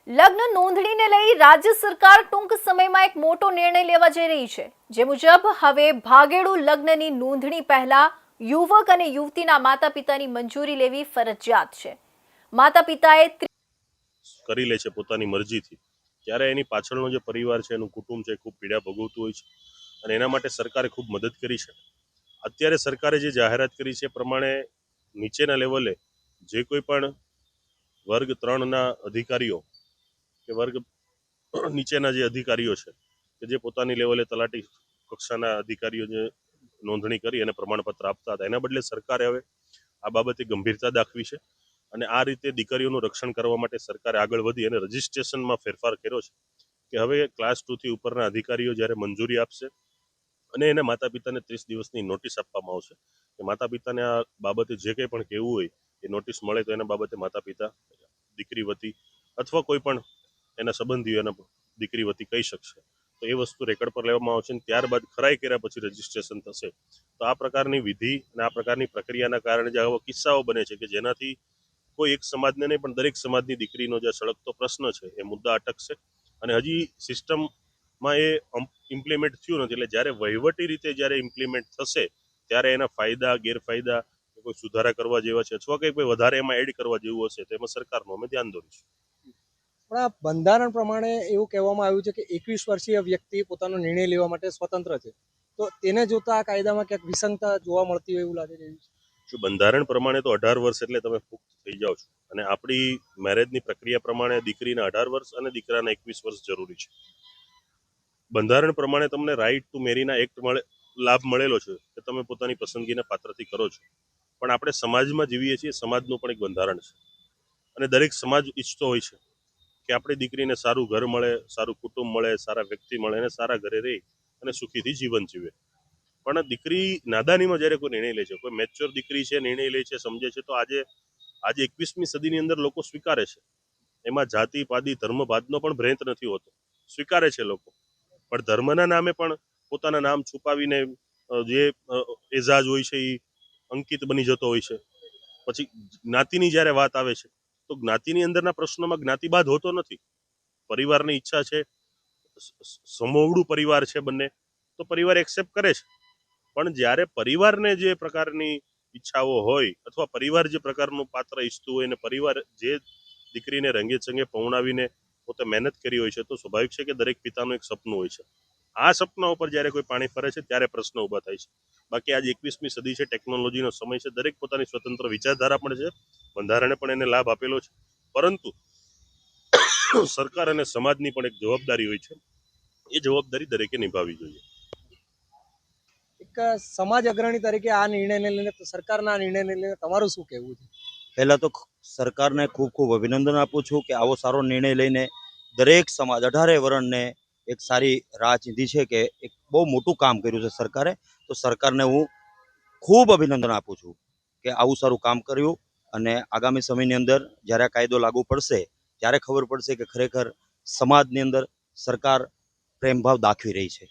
લગ્ન નોંધણીને લઈ રાજ્ય સરકાર ટૂંક સમયમાં એક મોટો નિર્ણય લેવા જઈ રહી છે, જે મુજબ હવે ભાગેડુ લગ્નની નોંધણી પહેલા યુવક અને યુવતીના માતા-પિતાની મંજૂરી લેવી ફરજિયાત છે। માતા-પિતાએ કરી લે છે પોતાની મરજીથી, ત્યારે એની પાછળનો જે પરિવાર છે, એનું કુટુંબ છે, ખૂબ પીડા ભોગવતું હોય છે અને એના માટે સરકારે ખૂબ મદદ કરી છે। અત્યારે સરકારે જે જાહેરાત કરી છે એ પ્રમાણે નીચેના લેવલે જે કોઈ પણ વર્ગ 3ના અધિકારીઓ કે વર્ગ નીચેના જે અધિકારીઓ છે કે જે પોતાની લેવલે તલાટી કક્ષાના અધિકારીઓ જે નોંધણી કરી અને પ્રમાણપત્ર આપતા હતા, એના બદલે સરકારે હવે આ બાબતે ગંભીરતા દાખવી છે અને આ રીતે દીકરીઓનું રક્ષણ કરવા માટે સરકારે આગળ વધી અને રજિસ્ટ્રેશનમાં ફેરફાર કર્યો છે કે હવે ક્લાસ 2 થી ઉપરના અધિકારીઓ જ્યારે મંજૂરી આપશે અને એને માતા પિતાને 30 દિવસની નોટિસ આપવામાં આવશે કે માતા પિતાને આ બાબતે જે કંઈ પણ કહેવું હોય એ નોટિસ મળે તો એના બાબતે માતા પિતા દીકરી વતી અથવા કોઈ પણ એના સંબંધીઓ એના દીકરી વતી કહી શકશે। તો એ વસ્તુ રેકર્ડ પર લેવામાં આવશે અને ત્યારબાદ ખરાઈ કર્યા પછી રજિસ્ટ્રેશન થશે। તો આ પ્રકારની વિધિ અને આ પ્રકારની પ્રક્રિયાના કારણે જે આવા કિસ્સાઓ બને છે કે જેનાથી કોઈ એક સમાજને નહીં પણ દરેક સમાજની દીકરીનો જે સળગતો પ્રશ્ન છે એ મુદ્દા અટકશે અને હજી સિસ્ટમમાં એ ઇમ્પ્લિમેન્ટ થયું નથી, એટલે જ્યારે વહીવટી રીતે જ્યારે ઇમ્પ્લિમેન્ટ થશે ત્યારે એના ફાયદા ગેરફાયદા કોઈ સુધારા કરવા જેવા છે અથવા કંઈ વધારે એમાં એડ કરવા જેવું હશે તો એમાં સરકારનું અમે ધ્યાન દોરીશું। પણ આ બંધારણ પ્રમાણે એવું કહેવામાં આવ્યું છે કે 21 વર્ષીય વ્યક્તિ પોતાનો નિર્ણય લેવા માટે સ્વતંત્ર છે, તો તેને જોતા આ કાયદામાં ક્યાંક વિસંગતતા જોવા મળતી હોય એવું લાગી રહ્યું છે। જો બંધારણ પ્રમાણે તો 18 વર્ષ એટલે તમે પુખ્ત થઈ જાઓ છો અને આપણી મેરેજની પ્રક્રિયા પ્રમાણે દીકરીના 18 વર્ષ અને દીકરાના 21 વર્ષ જરૂરી છે। બંધારણ પ્રમાણે તમને રાઇટ ટુ મેરીના એક્ટ લાભ મળેલો છે કે તમે પોતાની પસંદગીના પાત્રથી કરો છો, પણ આપણે સમાજમાં જીવીએ છીએ, સમાજનું પણ એક બંધારણ છે અને દરેક સમાજ ઈચ્છતો હોય છે કે આપણી દીકરીને સારું ઘર મળે, સારું કુટુંબ મળે, સારા વ્યક્તિ મળે અને સારા ઘરે રહી અને સુખીથી જીવન જીવે। પણ દીકરી નાદાનીમાં જ્યારે કોઈ નિર્ણય લે છે, કોઈ મેચ્યોર દીકરી છે, નિર્ણય લે છે, સમજે છે, તો આજે 21મી સદીની અંદર લોકો સ્વીકારે છે, એમાં જાતિ પાદી ધર્મ ભાદનો પણ ભ્રેંત નથી હોતો, સ્વીકારે છે લોકો, પણ ધર્મના નામે પણ પોતાના નામ છુપાવીને જે એજાજ હોય છે એ અંકિત બની જતો હોય છે। પછી જ્ઞાતિની જ્યારે વાત આવે છે તો જ્ઞાતિની અંદરના પ્રશ્નોમાં જ્ઞાતિવાદ હોતો નથી। પરિવારની ઈચ્છા છે, સમોવડું પરિવાર છે બંને, તો પરિવાર એક્સેપ્ટ કરે છે, પણ જ્યારે પરિવારને જે પ્રકારની ઈચ્છાઓ હોય અથવા પરિવાર જે પ્રકારનું પાત્ર ઈચ્છતું હોય અને પરિવાર જે દીકરીને રંગે ચંગે પૌણાવીને પોતે મહેનત કરી હોય છે તો સ્વાભાવિક છે કે દરેક પિતાનું એક સપનું હોય છે। આ સપના ઉપર જ્યારે કોઈ પાણી ફરે છે ત્યારે પ્રશ્ન ઊભા થાય છે। બાકી આજે 21મી સદી છે, ટેકનોલોજીનો સમય છે, દરેક પોતાની સ્વતંત્ર વિચારધારા પણ છે, બંધારણે પણ એને લાભ આપેલો છે, પરંતુ સરકાર અને સમાજની પણ એક જવાબદારી હોય છે, એ જવાબદારી દરેકે નિભાવવી જોઈએ। એક સમાજ અગ્રણી તરીકે આ નિર્ણયને લઈને સરકારના નિર્ણયને લઈને તમારું શું કહેવું છે? પહેલા તો સરકારને ખૂબ ખૂબ અભિનંદન આપું છું કે આવો સારો નિર્ણય લઈને દરેક સમાજ 18 વર્ણને એક સારી રાહ ચીંધી છે કે એક બહુ મોટું કામ કર્યું છે સરકારે। તો સરકારને હું ખૂબ અભિનંદન આપું છું કે આવું સારું કામ કર્યું અને આગામી સમયની અંદર જ્યારે આ કાયદો લાગુ પડશે ત્યારે ખબર પડશે કે ખરેખર સમાજની અંદર સરકાર પ્રેમભાવ દાખવી રહી છે।